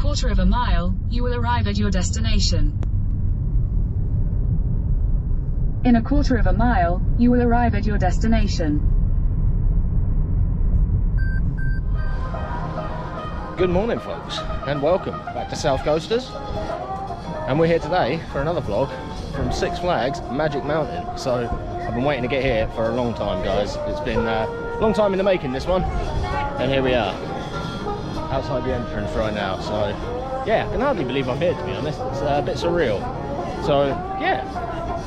quarter of a mile, you will arrive at your destination. In a quarter of a mile, you will arrive at your destination. Good morning, folks, and welcome back to South Coasters. And we're here today for another vlog from Six Flags Magic Mountain. So I've been waiting to get here for a long time, guys. It's been a long time in the making, this one, and here we are outside the entrance right now. So yeah, I can hardly believe I'm here, to be honest. It's a bit surreal. So yeah,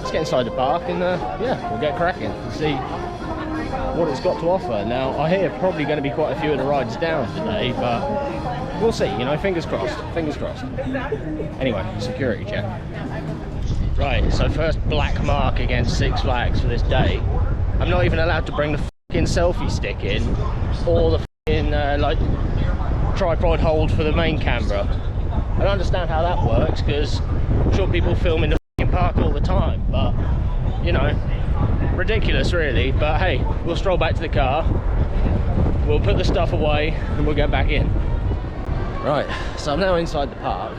let's get inside the park and yeah, we'll get cracking and see what it's got to offer. Now I hear probably going to be quite a few of the rides down today, but we'll see, you know, fingers crossed, fingers crossed. Anyway, security check. Right, so first black mark against Six Flags for this day. I'm not even allowed to bring the fucking selfie stick in, or the fucking like tripod hold for the main camera. I don't understand how that works, because I'm sure people film in the fucking park all the time, but you know, ridiculous really. But hey, we'll stroll back to the car, we'll put the stuff away and we'll get back in. Right, so I'm now inside the park.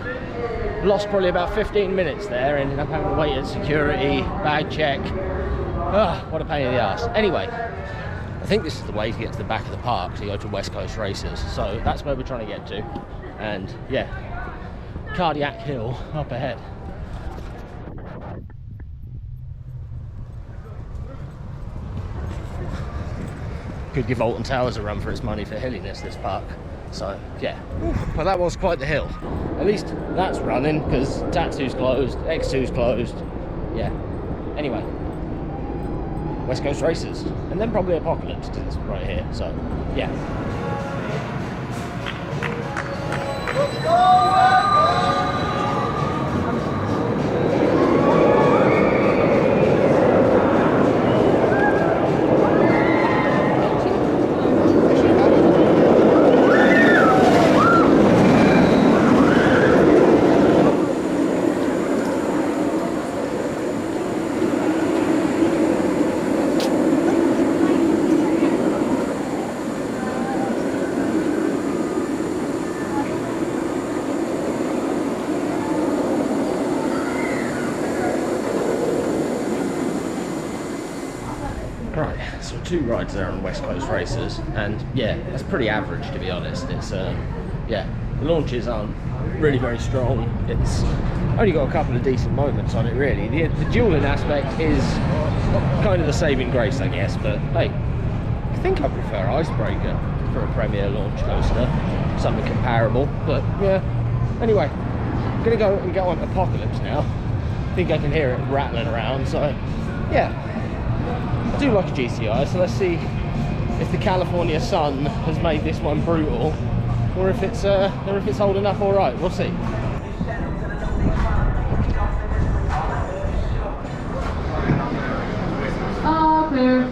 Lost probably about 15 minutes there, ended up having to wait at security, bag check. Ah, what a pain in the ass. Anyway, I think this is the way to get to the back of the park to go to West Coast Races. So that's where we're trying to get to. And yeah, Cardiac Hill up ahead. Could give Alton Towers a run for its money for hilliness, this park. So yeah, but that was quite the hill. At least that's running, because Tatsu's closed, X2's closed. Yeah, anyway, West Coast Races, and then probably Apocalypse, because it's right here. So yeah. Let's go! Right, so 2 rides there on West Coast Races, and yeah, that's pretty average, to be honest. It's yeah, the launches aren't really very strong. It's only got a couple of decent moments on it, really. The dueling aspect is kind of the saving grace, I guess, but hey, I think I prefer Icebreaker for a Premier launch coaster, something comparable. But yeah, anyway, I'm gonna go and get on Apocalypse now. I think I can hear it rattling around, so yeah. I do like a GCI, so let's see if the California sun has made this one brutal, or if it's holding up all right. We'll see. All clear.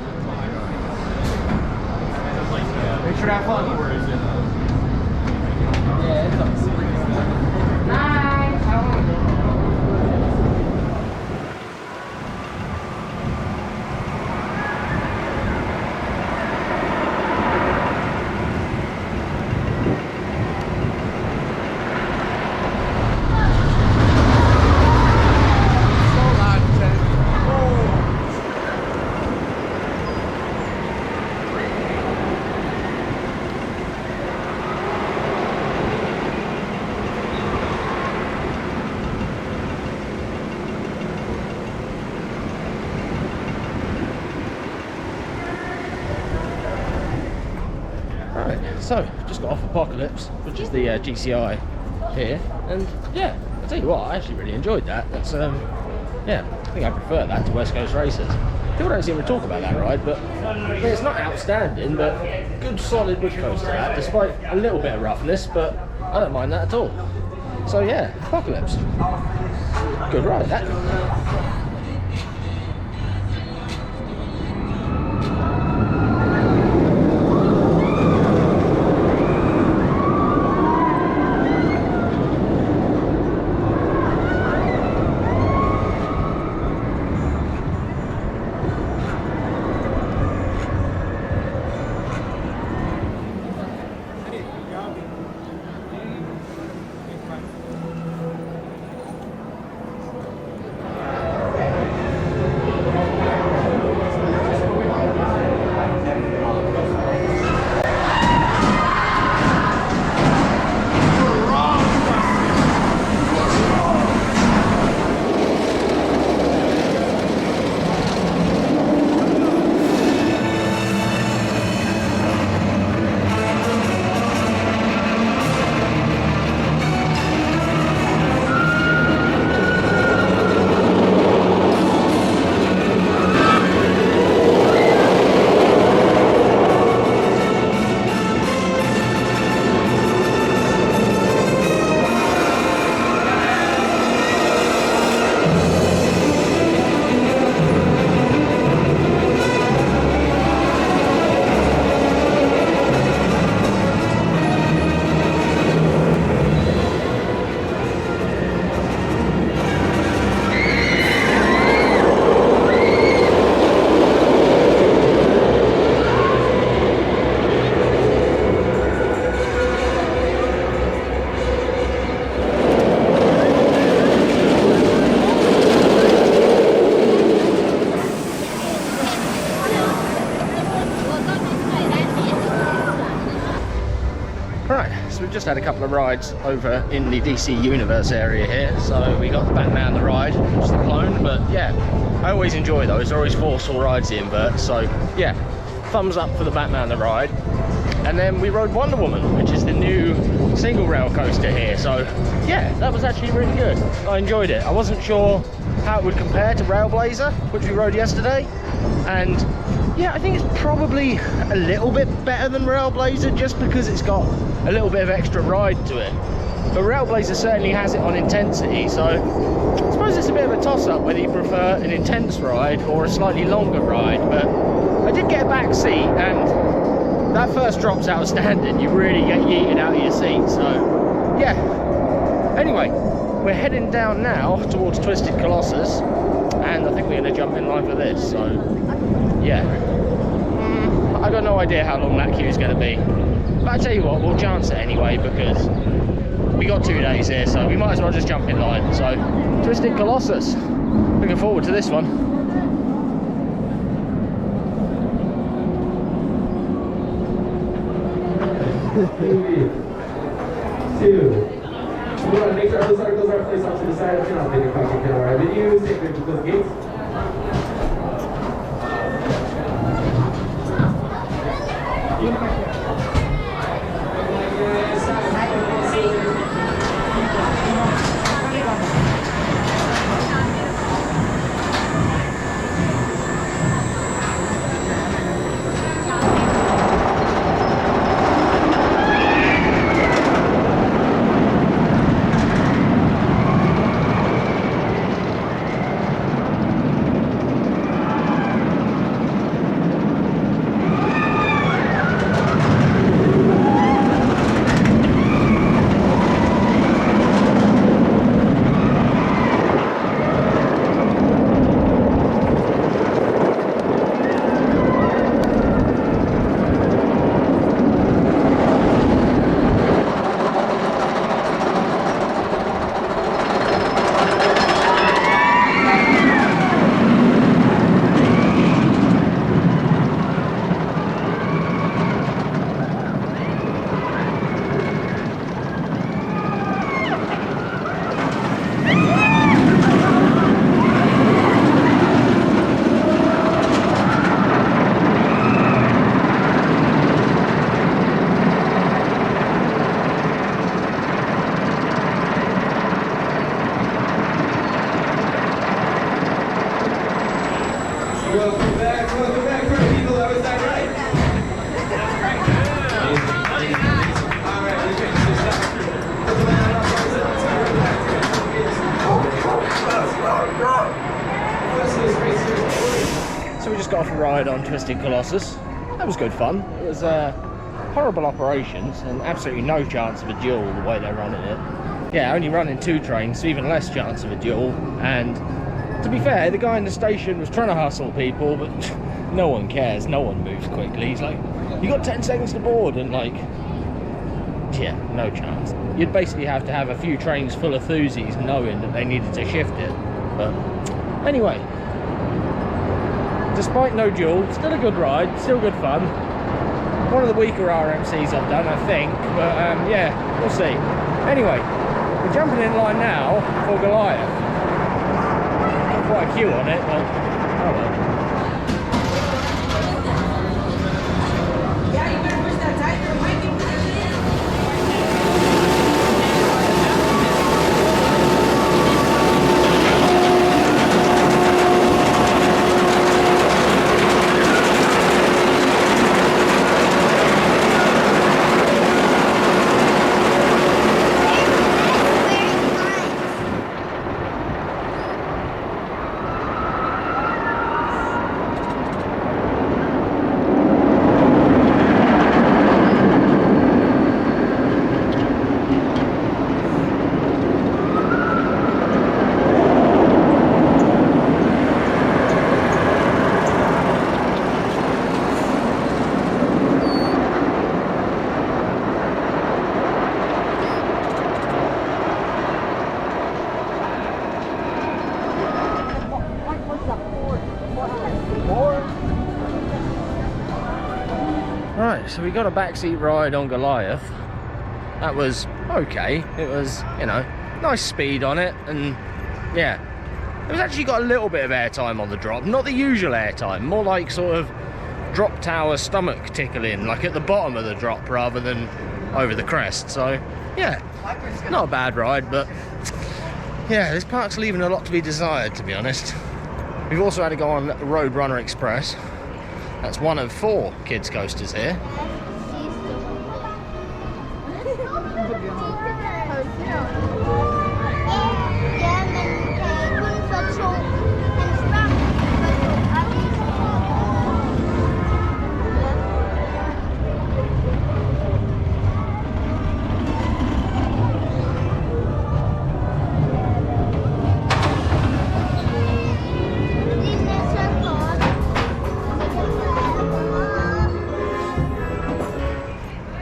Make sure to have fun. Or is it? Yeah, it's up. So, just got off Apocalypse, which is the GCI here, and yeah, I'll tell you what, I actually really enjoyed that. That's yeah, I think I prefer that to West Coast Races. People don't seem to talk about that ride, but I mean, it's not outstanding, but good solid bush coaster that, despite a little bit of roughness, but I don't mind that at all. So yeah, Apocalypse, good ride that. had a couple of rides over in the DC Universe area here. So we got the Batman the ride, which is the clone, but yeah, I always enjoy those. They're always forceful rides, the invert. So yeah, thumbs up for the Batman the ride. And then we rode Wonder Woman, which is the new single rail coaster here. So yeah, that was actually really good. I enjoyed it. I wasn't sure how it would compare to Railblazer, which we rode yesterday, and yeah, I think it's probably a little bit better than Railblazer just because it's got a little bit of extra ride to it. But Railblazer certainly has it on intensity, so I suppose it's a bit of a toss-up whether you prefer an intense ride or a slightly longer ride. But I did get a back seat, and that first drop's outstanding. You really get yeeted out of your seat, so yeah. Anyway, we're heading down now towards Twisted Colossus, and I think we're going to jump in line for this, so yeah. I got no idea how long that queue is going to be, but I tell you what, we'll chance it anyway because we got 2 days here, so we might as well just jump in line. So Twisted Colossus, looking forward to this one. 2. We want to make sure those are placed off to the side. If you're not taking caution, can our videos, take pictures of the gates. Welcome back, pretty people. That was that right? All right, we can just So we just got off a ride on Twisted Colossus. That was good fun. It was horrible operations and absolutely no chance of a duel the way they're running it. Yeah, only running 2 trains, so even less chance of a duel. And to be fair, the guy in the station was trying to hustle people, but no one cares, no one moves quickly. He's like, you got 10 seconds to board, and like, yeah, no chance. You'd basically have to have a few trains full of thuzies knowing that they needed to shift it. But anyway, despite no duel, still a good ride, still good fun. One of the weaker RMCs I've done, I think, but yeah, we'll see. Anyway, we're jumping in line now for Goliath. Quite a queue on it, but oh well. Yeah, you better push that tight. It might be Right, so we got a backseat ride on Goliath, that was okay. It was, you know, nice speed on it, and yeah, it was actually got a little bit of airtime on the drop, not the usual airtime, more like sort of drop tower stomach tickling, like at the bottom of the drop rather than over the crest. So yeah, not a bad ride, but yeah, this park's leaving a lot to be desired, to be honest. We've also had to go on Roadrunner Express. That's one of 4 kids coasters here.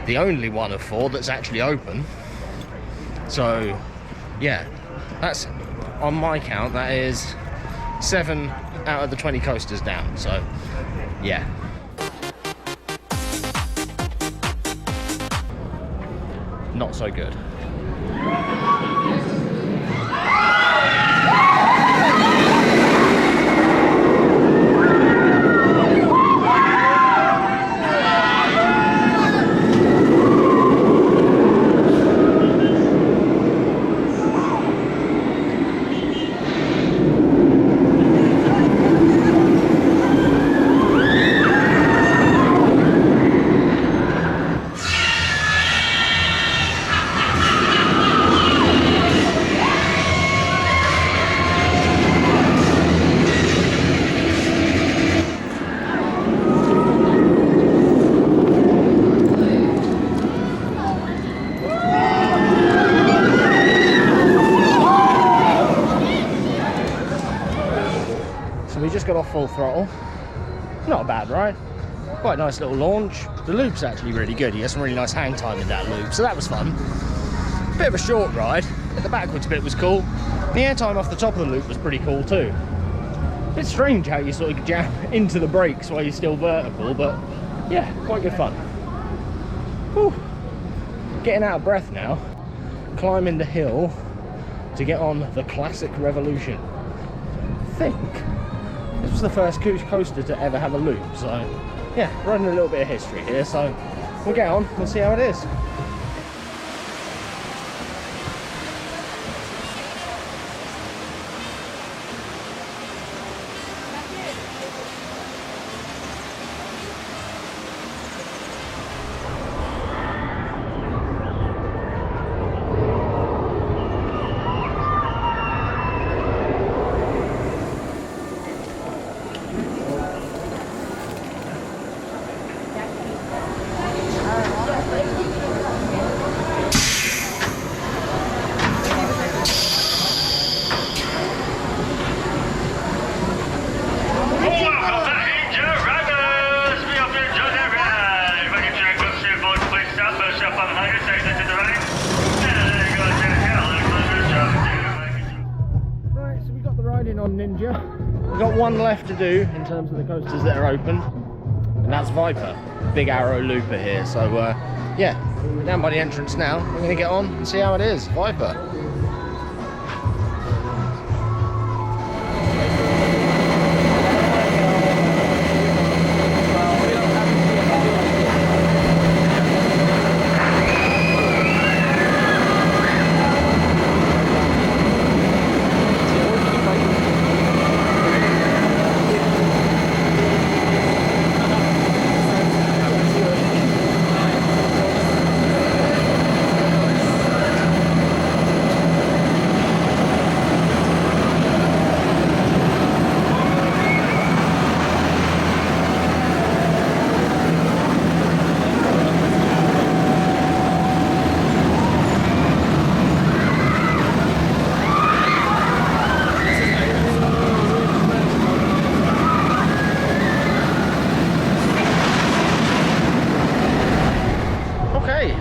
The only one of 4 that's actually open. So yeah, that's, on my count, that is 7 out of the 20 coasters down. So yeah, not so good. Got off full throttle. Not a bad ride. Quite a nice little launch. The loop's actually really good. You get some really nice hang time in that loop, so that was fun. Bit of a short ride. The backwards bit was cool. The airtime off the top of the loop was pretty cool too. Bit strange how you sort of jam into the brakes while you're still vertical, but yeah, quite good fun. Whew. Getting out of breath now. Climbing the hill to get on the classic Revolution. I think this was the first coaster to ever have a loop, so yeah, running a little bit of history here, so we'll get on, we'll see how it is. We've got one left to do in terms of the coasters that are open, and that's Viper, big arrow looper here. So yeah, we're down by the entrance now. We're going to get on and see how it is. Viper.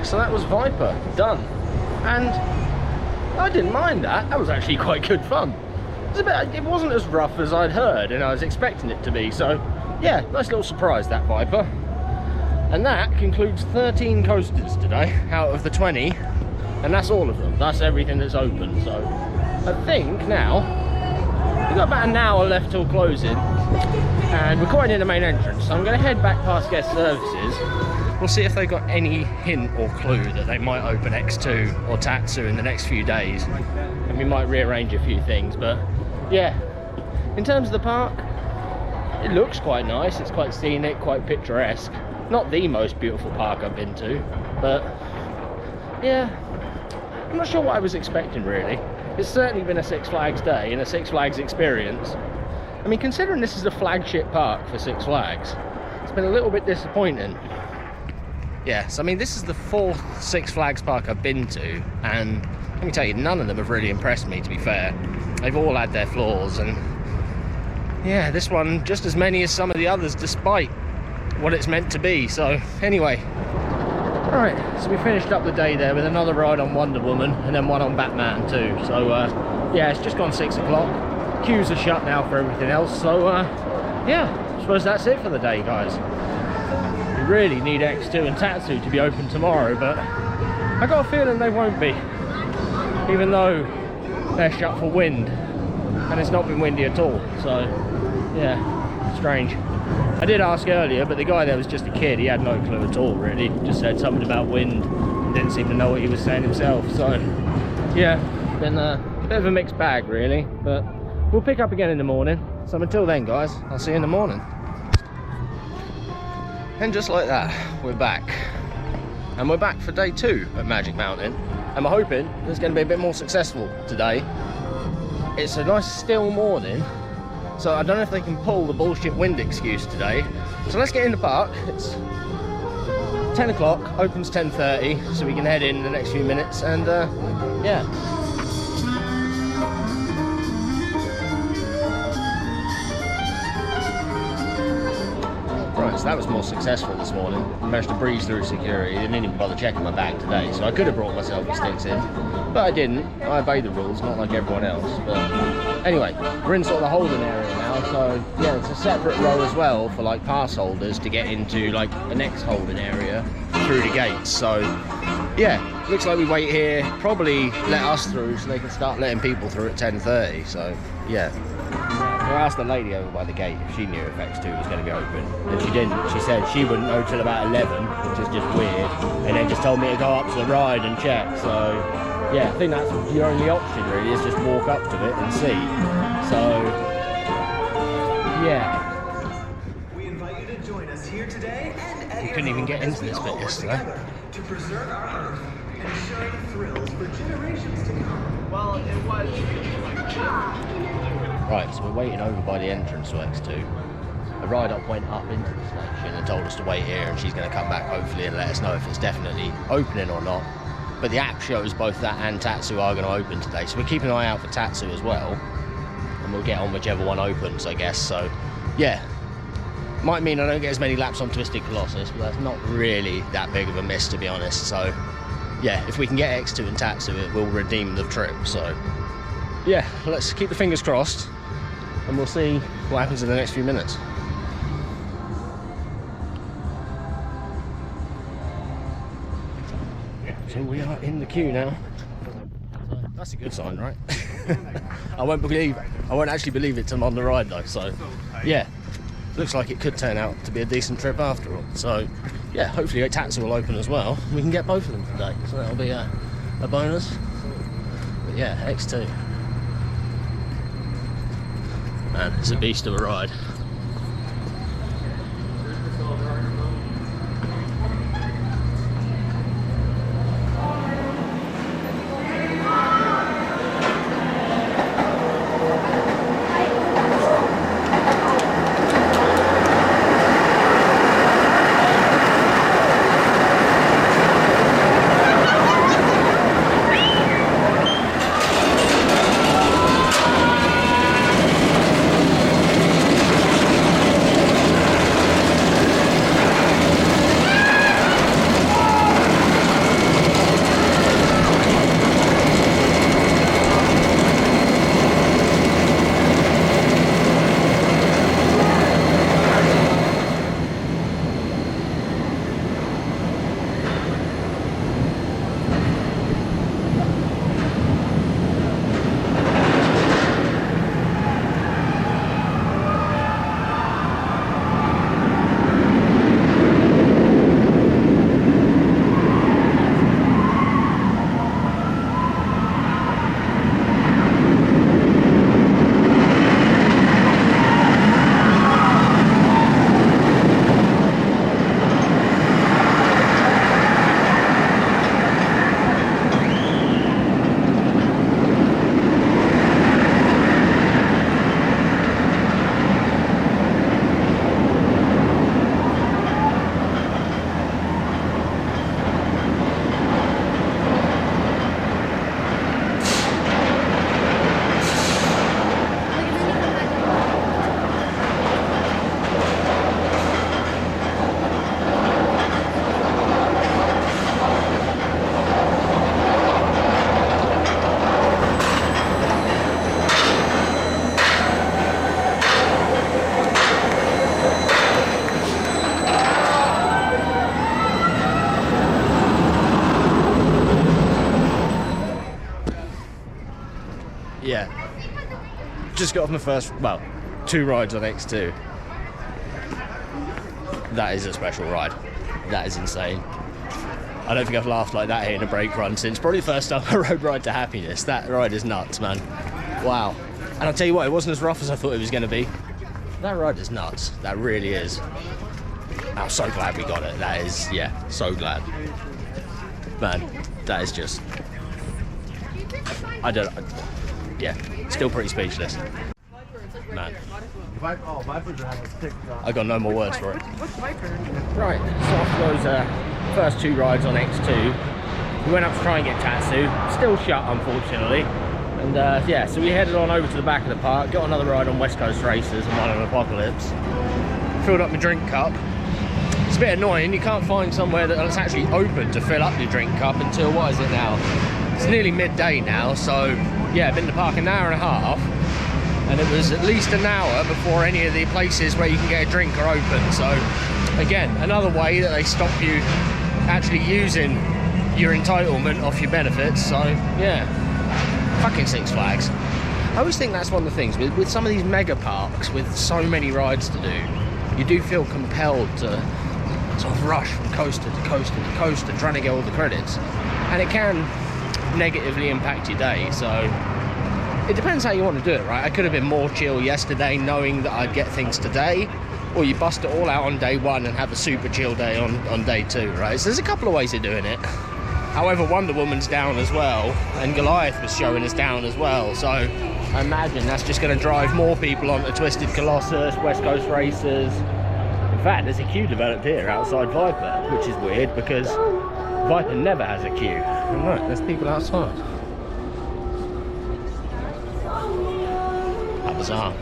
So that was Viper done, and I didn't mind that. That was actually quite good fun. It wasn't as rough as I'd heard and I was expecting it to be, so yeah, nice little surprise, that Viper. And that concludes 13 coasters today out of the 20 and that's all of them. That's everything that's open. So I think now we've got about an hour left till closing, and we're quite near the main entrance, so I'm going to head back past guest services. We'll see if they've got any hint or clue that they might open X2 or Tatsu in the next few days, and we might rearrange a few things. But yeah, in terms of the park, it looks quite nice. It's quite scenic, quite picturesque. Not the most beautiful park I've been to, but yeah, I'm not sure what I was expecting really. It's certainly been a Six Flags day and a Six Flags experience. I mean, considering this is the flagship park for Six Flags, it's been a little bit disappointing. Yes, I mean, this is the 4th Six Flags park I've been to, and let me tell you, none of them have really impressed me, to be fair. They've all had their flaws, and yeah, this one just as many as some of the others, despite what it's meant to be. So anyway, right, so we finished up the day there with another ride on Wonder Woman and then one on Batman too. So yeah, it's just gone 6 o'clock. Queues are shut now for everything else, so yeah, I suppose that's it for the day, guys. We really need X2 and Tatsu to be open tomorrow, but I got a feeling they won't be, even though they're shut for wind, and it's not been windy at all. So yeah, strange. I did ask earlier, but the guy there was just a kid. He had no clue at all really, just said something about wind and didn't seem to know what he was saying himself. So yeah, been a bit of a mixed bag really, but we'll pick up again in the morning. So until then guys, I'll see you in the morning. And just like that, we're back. And we're back for day 2 at Magic Mountain. And we're hoping it's going to be a bit more successful today. It's a nice still morning, so I don't know if they can pull the bullshit wind excuse today. So let's get in the park. It's 10 o'clock, opens 10:30, so we can head in the next few minutes, and yeah. Right, so that was more successful this morning. I managed to breeze through security. I didn't even bother checking my bag today, so I could have brought my selfie sticks in, but I didn't. I obeyed the rules, not like everyone else. But anyway, we're in sort of the holding area now, so yeah, it's a separate row as well for like pass holders to get into like the next holding area through the gates. So yeah, looks like we wait here, probably let us through so they can start letting people through at 10:30. So yeah. So I asked the lady over by the gate if she knew if X2 was going to be open, and she didn't. She said she wouldn't know till about 11, which is just weird, and then just told me to go up to the ride and check. So yeah, I think that's your only option really, is just walk up to it and see. So yeah, we invite you to join us here today and we couldn't even get into this bit yesterday. To preserve our earth and share the thrills for generations to come. Well, it was. Right, so we're waiting over by the entrance to X2. A ride-up went up into the station and told us to wait here, and she's going to come back hopefully and let us know if it's definitely opening or not. But the app shows both that and Tatsu are going to open today, so we're keeping an eye out for Tatsu as well, and we'll get on whichever one opens, I guess. So yeah, might mean I don't get as many laps on Twisted Colossus, but that's not really that big of a miss, to be honest. So yeah, if we can get X2 and Tatsu, it will redeem the trip. So yeah, let's keep the fingers crossed, and we'll see what happens in the next few minutes. So we are in the queue now. That's a good sign, right? I won't actually believe it till I'm on the ride though. So yeah, looks like it could turn out to be a decent trip after all. So yeah, hopefully Tatsu will open as well. We can get both of them today, so that'll be a bonus. But yeah, X2. Man, it's a beast of a ride. just got off my first, well, 2 rides on X2. That is a special ride. That is insane. I don't think I've laughed like that here in a brake run since probably the first time I rode Ride to Happiness. That ride is nuts, man. Wow. And I'll tell you what, it wasn't as rough as I thought it was going to be. That ride is nuts. That really is. I'm so glad we got it. That is, yeah, so glad. Man, that is just... yeah, still pretty speechless. Man. I got no more words for it. Right, so after those first 2 rides on X2, we went up to try and get Tatsu. Still shut, unfortunately. And yeah, so we headed on over to the back of the park, got another ride on West Coast Racers and one on Apocalypse. Filled up my drink cup. It's a bit annoying, you can't find somewhere that's actually open to fill up your drink cup until, what is it now? It's nearly midday now, so yeah, been in the park an hour and a half. And it was at least an hour before any of the places where you can get a drink are open. So again, another way that they stop you actually using your entitlement off your benefits. So yeah, fucking Six Flags. I always think that's one of the things with some of these mega parks with so many rides to do, you do feel compelled to sort of rush from coaster to coaster to coaster trying to get all the credits, and it can negatively impact your day. So it depends how you want to do it, right? I could have been more chill yesterday knowing that I'd get things today, or you bust it all out on day 1 and have a super chill day on day 2, right? So there's a couple of ways of doing it. However, Wonder Woman's down as well, and Goliath was showing us down as well, so I imagine that's just going to drive more people onto Twisted Colossus, West Coast Racers. In fact, there's a queue developed here outside Viper, which is weird because Viper never has a queue. And look, there's people outside. How bizarre.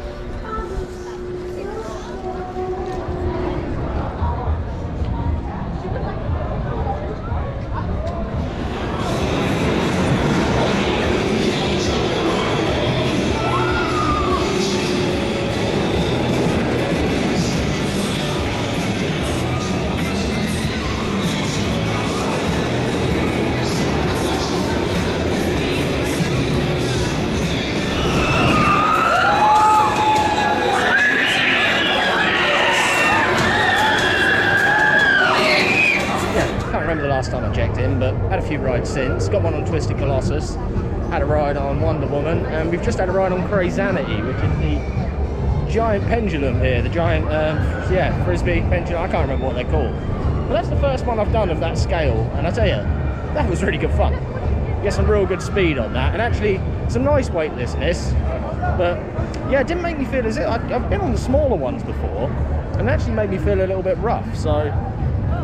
Last time I checked in, but had a few rides since. Got one on Twisted Colossus, had a ride on Wonder Woman, and we've just had a ride on Crazanity, which is the giant pendulum here, the giant yeah, frisbee pendulum. I can't remember what they're called, but that's the first one I've done of that scale, and I tell you, that was really good fun. Get some real good speed on that, and actually some nice weightlessness. But yeah, it didn't make me feel as if I've been on the smaller ones before, and it actually made me feel a little bit rough. So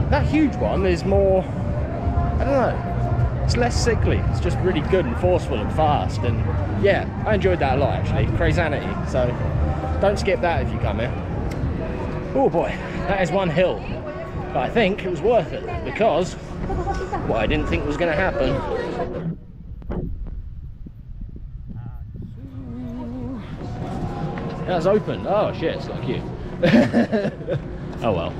that huge one is more, I don't know, it's less sickly. It's just really good and forceful and fast, and yeah, I enjoyed that a lot actually. Crazanity, so don't skip that if you come here. Oh boy, that is one hill, but I think it was worth it because what I didn't think was going to happen. That's open. Oh shit, it's not cute. Oh well.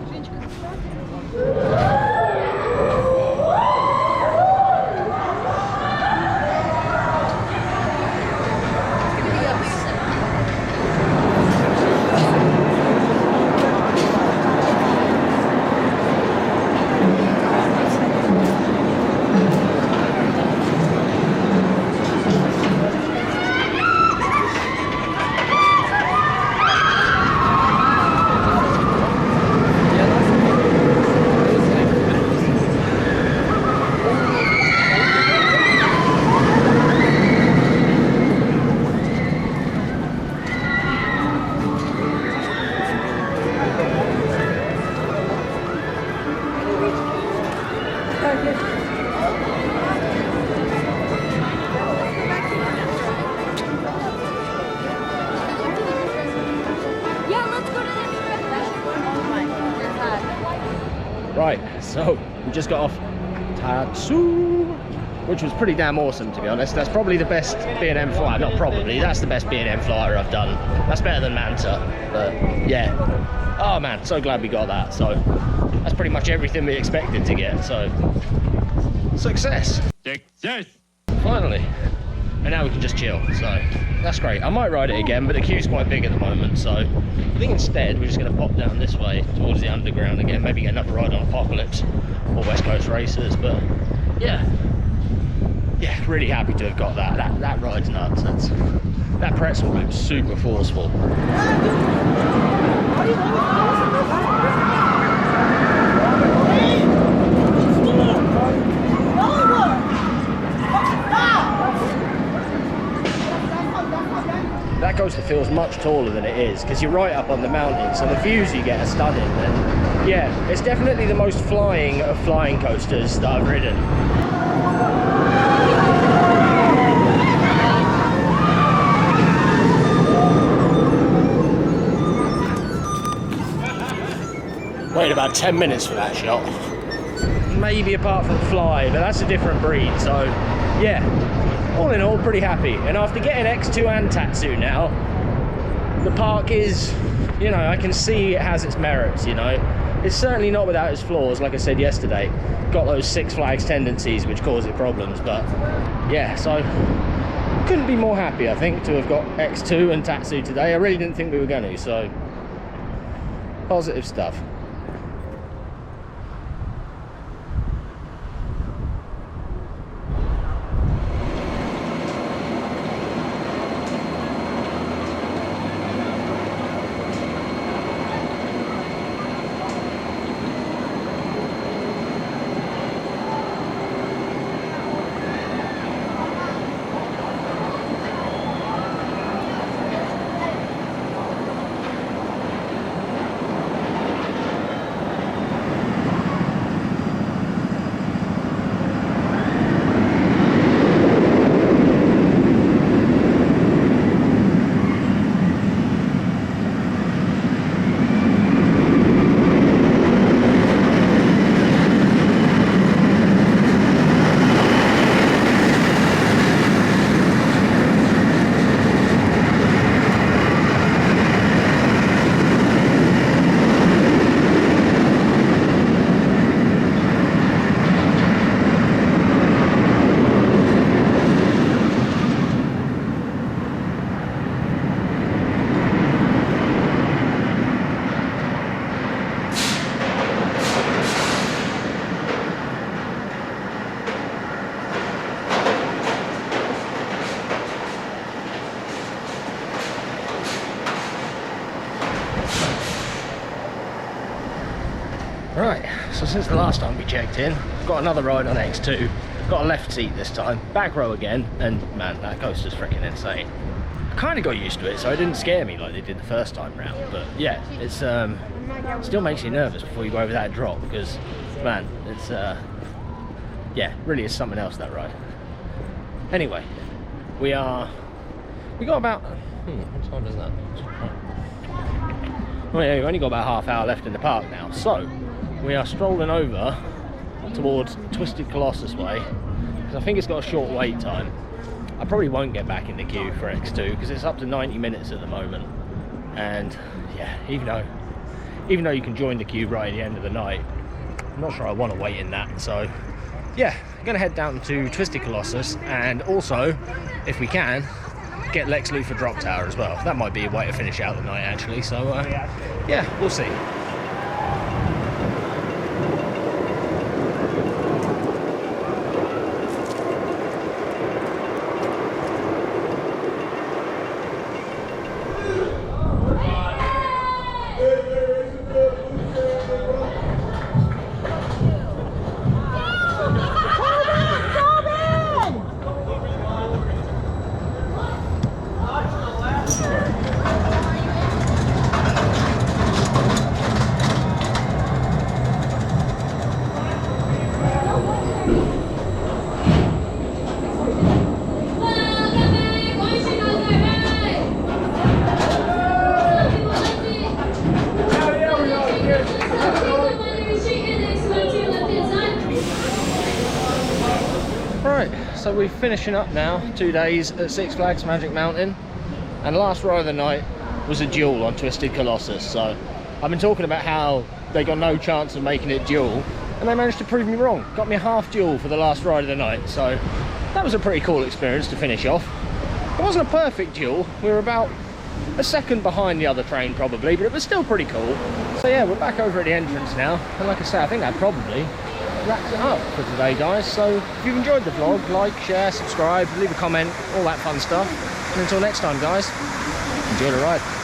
Right, so we just got off Tatsu, which was pretty damn awesome, to be honest. That's probably the best B&M flyer, not probably, that's the best B&M flyer I've done. That's better than Manta, but yeah. Oh man, so glad we got that. So that's pretty much everything we expected to get, so success. Success! Finally. and now we can just chill, so that's great. I might ride it again, but the queue's quite big at the moment, so I think instead we're just going to pop down this way towards the underground again, maybe get another ride on Apocalypse or West Coast Racers. But yeah, really happy to have got that. That ride's nuts. That pretzel loop's super forceful. That coaster feels much taller than it is because you're right up on the mountain, so the views you get are stunning. And yeah, it's definitely the most flying of flying coasters that I've ridden. Waited about 10 minutes for that shot. Maybe apart from Fly, but that's a different breed, so yeah. All in all, pretty happy. And after getting X2 and Tatsu now, the park is, you know, I can see it has its merits, you know. It's certainly not without its flaws, like I said yesterday. Got those Six Flags tendencies which cause it problems, but yeah, so couldn't be more happy, I think, to have got X2 and Tatsu today. I really didn't think we were going to, so positive stuff. Right, so since the last time we checked in, got another ride on X2, got a left seat this time, back row again, and man, that coaster's freaking insane. I kind of got used to it, so it didn't scare me like they did the first time round, but yeah, it's still makes you nervous before you go over that drop, because man, it's yeah, really is something else, that ride. Anyway, we got about what time is that? Well, yeah, we've only got about half hour left in the park now, so we are strolling over towards Twisted Colossus way, because I think it's got a short wait time. I probably won't get back in the queue for X2 because it's up to 90 minutes at the moment, and yeah, even though you can join the queue right at the end of the night, I'm not sure I want to wait in that. So yeah, I'm gonna head down to Twisted Colossus, and also, if we can, get Lex Luthor Drop Tower as well. That might be a way to finish out the night, actually. So yeah, we'll see. So we're finishing up now, 2 days at Six Flags Magic Mountain, and last ride of the night was a duel on Twisted Colossus. So I've been talking about how they got no chance of making it dual, and they managed to prove me wrong. Got me a half duel for the last ride of the night. So that was a pretty cool experience to finish off. It wasn't a perfect duel. We were about a second behind the other train probably, but it was still pretty cool. So yeah, we're back over at the entrance now, and like I say, I think that probably wraps it up for today, guys. So if you've enjoyed the vlog, like, share, subscribe, leave a comment, all that fun stuff. And until next time, guys, enjoy the ride.